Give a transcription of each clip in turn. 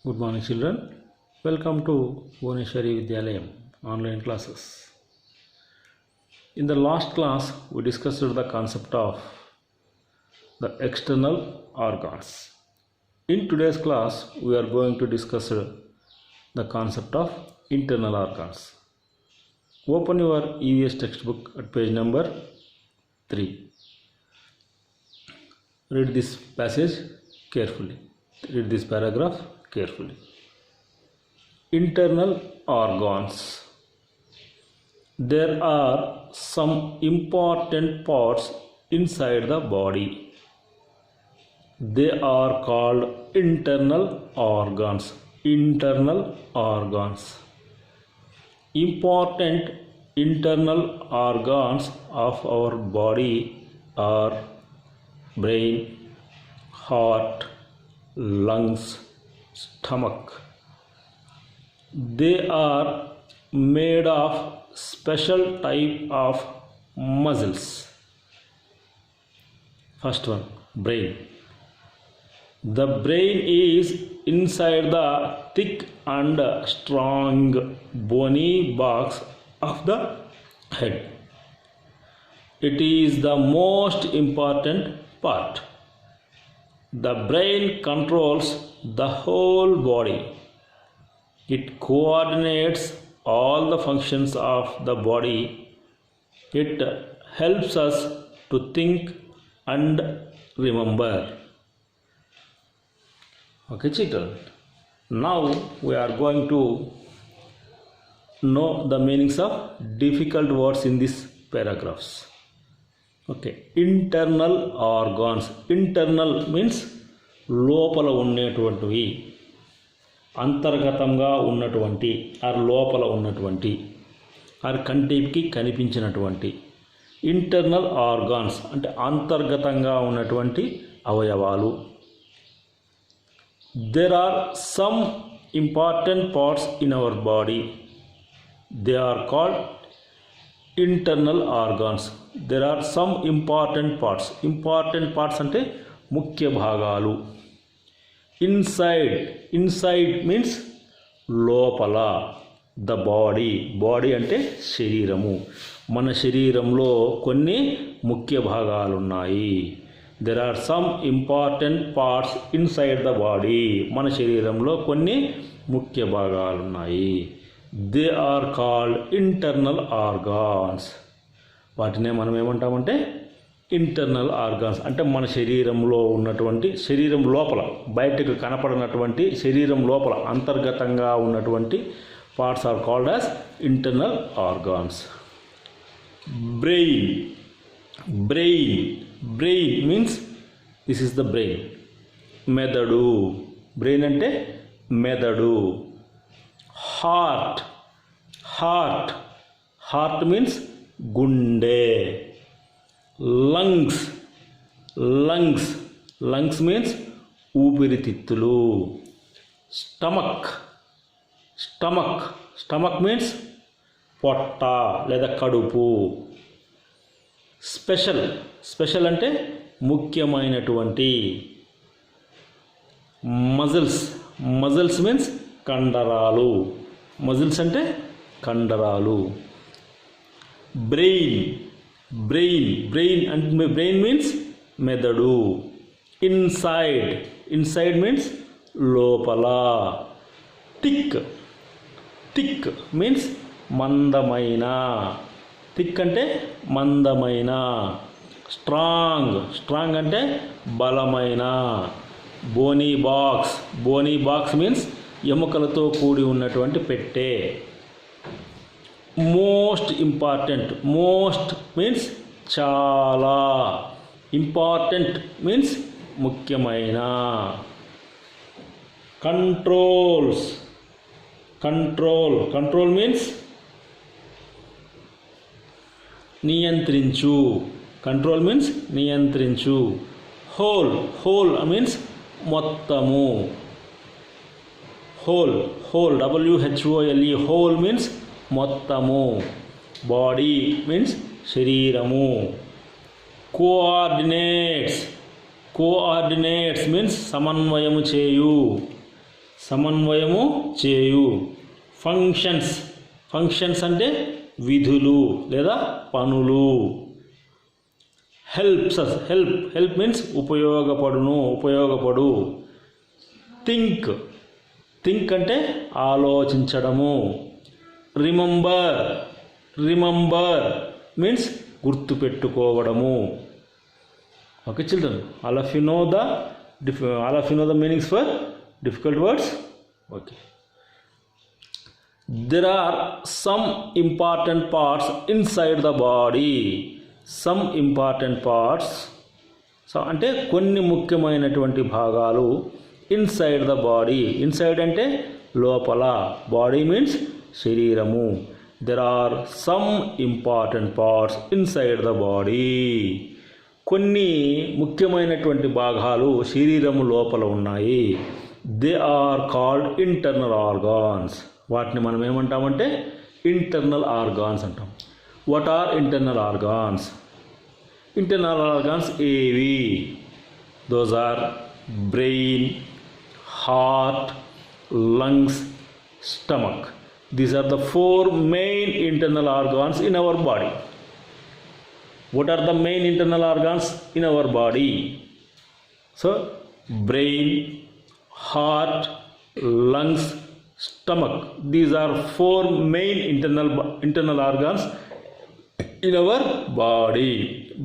Good morning, children. Welcome to Bhuvaneshwari Vidyalayam online classes. In the last class, we discussed the concept of the external organs. In today's class, we are going to discuss the concept of internal organs. Open your EVS textbook at page number 3. Read this passage carefully. Read this paragraph carefully. Internal organs. There are some important parts inside the body. They are called internal organs. Internal organs. Important internal organs of our body are brain, heart, lungs, stomach. They are made of special type of muscles. First one, brain. The brain is inside the thick and strong bony box of the head. It is the most important part. The brain controls the whole body. It coordinates all the functions of the body. It helps us to think and remember. Okay, children. Now we are going to know the meanings of difficult words in these paragraphs. Okay, internal organs. Internal means లోపల ఉన్నటువంటివి, అంతర్గతంగా ఉన్నటువంటి, are లోపల ఉన్నటువంటి, are కంటికి కనిపించినటువంటి. Internal organs అంటే అంతర్గతంగా ఉన్నటువంటి అవయవాలు. There are some important parts in our body. They are called internal organs. There are some important parts. Important parts అంటే ముఖ్య భాగాలు. Inside means లోపల. The body అంటే శరీరము. మన శరీరంలో కొన్ని ముఖ్య భాగాలు ఉన్నాయి. There are some important parts inside the body. మన శరీరంలో కొన్ని ముఖ్య భాగాలు ఉన్నాయి. They are called internal organs. వాటినే మనం ఏమంటామంటే ఇంటర్నల్ ఆర్గాన్స్. అంటే మన శరీరంలో ఉన్నటువంటి, శరీరం లోపల బయటకు కనపడినటువంటి, శరీరం లోపల అంతర్గతంగా ఉన్నటువంటి parts are called as internal organs. Brain means this is the brain. మెదడు. బ్రెయిన్ అంటే మెదడు. హార్ట్ మీన్స్ గుండె. లంగ్స్ మీన్స్ ఊపిరితిత్తులు. స్టమక్ మీన్స్ పొట్ట లేదా కడుపు. స్పెషల్ అంటే ముఖ్యమైనటువంటి. మజిల్స్ మీన్స్ కండరాలు. మజిల్స్ అంటే కండరాలు. బ్రెయిన్ మీన్స్ మెదడు. ఇన్సైడ్ మీన్స్ లోపల. థిక్ మీన్స్ మందమైన. థిక్ అంటే మందమైన. స్ట్రాంగ్ అంటే బలమైన. బోనీ బాక్స్ మీన్స్ ఎముకలతో కూడి ఉన్నటువంటి పెట్టె. మోస్ట్ మీన్స్ చాలా. ఇంపార్టెంట్ మీన్స్ ముఖ్యమైన. కంట్రోల్ మీన్స్ నియంత్రించు. హోల్ మీన్స్ మొత్తము. WHOLE హోల్ మీన్స్ మొత్తము. బాడీ మీన్స్ శరీరము. కోఆర్డినేట్స్ మీన్స్ సమన్వయము చేయు. సమన్వయము చేయు. ఫంక్షన్స్ అంటే విధులు లేదా పనులు. హెల్ప్ మీన్స్ ఉపయోగపడు. థింక్ అంటే ఆలోచించడము. రిమెంబర్ మీన్స్ గుర్తుపెట్టుకోవడము. Okay children, all of you know the meanings for difficult words. Okay, there are some important parts inside the body. Some important parts, so అంటే కొన్ని ముఖ్యమైనటువంటి భాగాలు ఇన్సైడ్ ద బాడీ. ఇన్సైడ్ అంటే లోపల, body means శరీరము. There are some important parts inside the body. కొన్ని ముఖ్యమైనటువంటి భాగాలు శరీరము లోపల ఉన్నాయి. They are called internal organs. వాటిని మనం ఏమంటామంటే ఇంటర్నల్ ఆర్గాన్స్ అంటాం. What are internal organs? Internal organs ఏవి? Those are brain, heart, lungs, stomach. These are the 4 main internal organs in our body. What are the main internal organs in our body? So, brain, heart, lungs, stomach. These are 4 main internal organs in our body.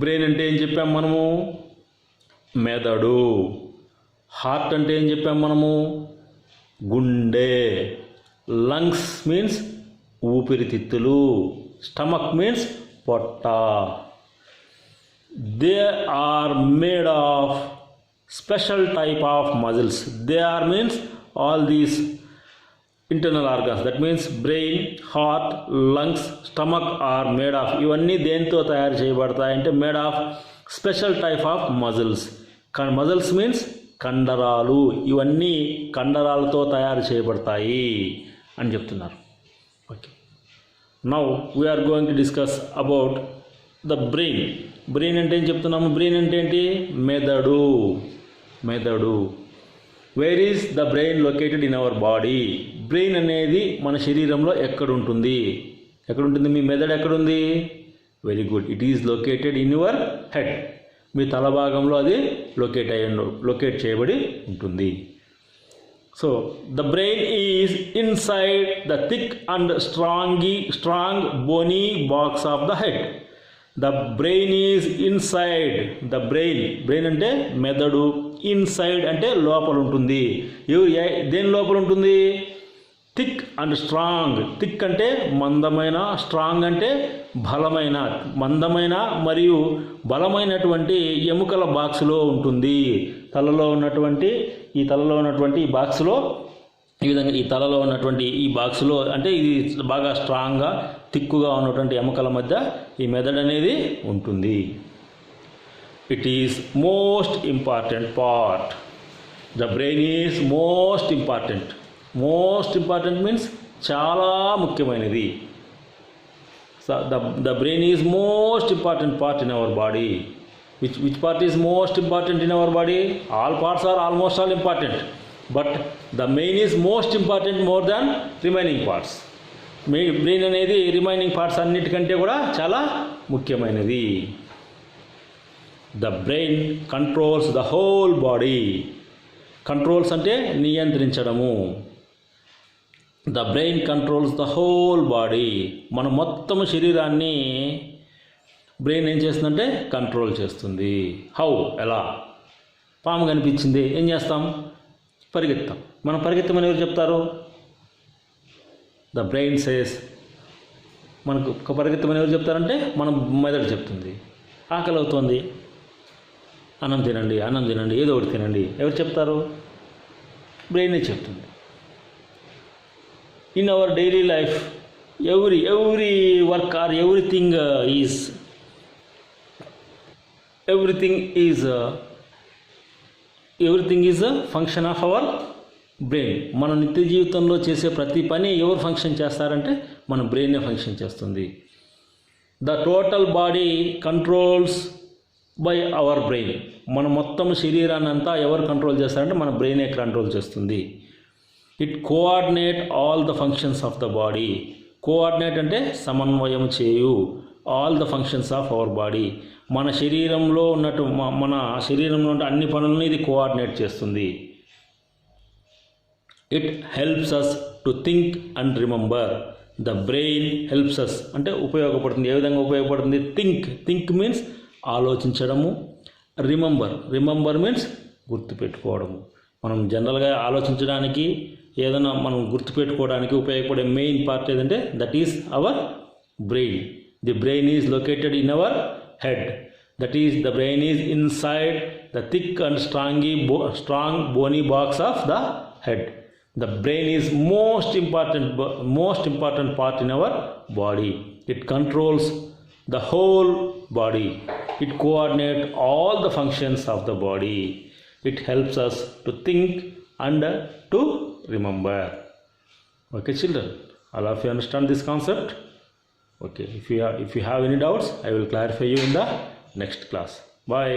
Brain అంటే ఏం చెప్పాం మనము? మెదడు. Heart అంటే ఏం చెప్పాం మనము? గుండె. లంగ్స్ మీన్స్ ఊపిరితిత్తులు. స్టమక్ మీన్స్ పొట్ట. They are made of special type of muscles. They are means all these internal organs. That means brain, heart, lungs, stomach are made of. ఇవన్నీ దేంతో తయారు చేయబడతాయి అంటే made of special type of muscles. Muscles means కండరాలు. ఇవన్నీ కండరాలతో తయారు చేయబడతాయి అని చెప్తున్నారు. Okay, now we're going to discuss about the brain. Brain అంటే ఏం చెప్తున్నాము? బ్రెయిన్ అంటే ఏంటి? మెదడు. Where is the brain located in our body? Brain అనేది మన శరీరంలో ఎక్కడుంటుంది? మీ మెదడు ఎక్కడుంది? Very good, it is located in your head. మీ తల భాగంలో అది లొకేట్ చేయబడి ఉంటుంది. So the brain is inside the thick and strong bony box of the head. The brain is inside. The brain అంటే మెదడు. ఇన్సైడ్ అంటే లోపల ఉంటుంది. దేని లోపల ఉంటుంది? Thick and strong. థిక్ అంటే మందమైన, స్ట్రాంగ్ అంటే బలమైన. మందమైన మరియు బలమైనటువంటి ఎముకల బాక్స్లో ఉంటుంది. తలలో ఉన్నటువంటి ఈ బాక్స్లో, ఈ విధంగా ఈ తలలో ఉన్నటువంటి ఈ బాక్స్లో అంటే ఇది బాగా స్ట్రాంగ్గా థిక్కుగా ఉన్నటువంటి ఎముకల మధ్య ఈ మెదడు అనేది ఉంటుంది. It is most important part. The brain is most important means చాలా ముఖ్యమైనది. The brain is most important part in our body. Which part is most important in our body? All parts are almost all important, but the main is most important more than remaining parts. Brain అనేది remaining parts అన్నిటికంటే కూడా చాలా ముఖ్యమైనది. The brain controls the whole body. Controls అంటే నియంత్రించడము. The brain controls the whole body. మన మొత్తం శరీరాన్ని బ్రెయిన్ ఏం చేస్తుందంటే కంట్రోల్ చేస్తుంది. హౌ? ఎలా? పాము కనిపించింది, ఏం చేస్తాం? పరిగెత్తాం. మనం పరిగెత్తమని ఎవరు చెప్తారు? The brain says. మనకు పరిగెత్తమని ఎవరు చెప్తారంటే మన మెదడు చెప్తుంది. ఆకలి అవుతుంది, అన్నం తినండి, ఏదో ఒకటి తినండి. ఎవరు చెప్తారు? బ్రెయినే చెప్తుంది. In our daily life every work or everything is a function of our brain. మన నిత్య జీవితంలో చేసే ప్రతి పని ఎవరు ఫంక్షన్ చేస్తారంటే మన బ్రెయినే ఫంక్షన్ చేస్తుంది. The total body controls by our brain. మన మొత్తం శరీరాన్ని అంతా ఎవరు కంట్రోల్ చేస్తారంటే మన బ్రెయినే కంట్రోల్ చేస్తుంది. It coordinate all the functions of the body. Coordinate అంటే సమన్వయం చేయు. All the functions of our body, మన శరీరంలో ఉన్నట్టు మన శరీరంలో ఉన్న అన్ని పనులను ఇది కోఆర్డినేట్ చేస్తుంది. It helps us to think and remember. The brain helps us అంటే ఉపయోగపడుతుంది. ఏ విధంగా ఉపయోగపడుతుంది? థింక్ మీన్స్ ఆలోచించడము. రిమెంబర్ మీన్స్ గుర్తుపెట్టుకోవడము. మనం జనరల్గా ఆలోచించడానికి ఏదైనా మనం గుర్తుపెట్టుకోవడానికి ఉపయోగపడే మెయిన్ పార్ట్ ఏదంటే that is our brain. The brain is located in our head. That is, the brain is inside the thick and strong bony box of the head. The brain is most important part in our body. It controls the whole body. It coordinates all the functions of the body. It helps us to think and to remember. Okay, children, all of you understand this concept? Okay, if you have any doubts, I will clarify you in the next class. Bye.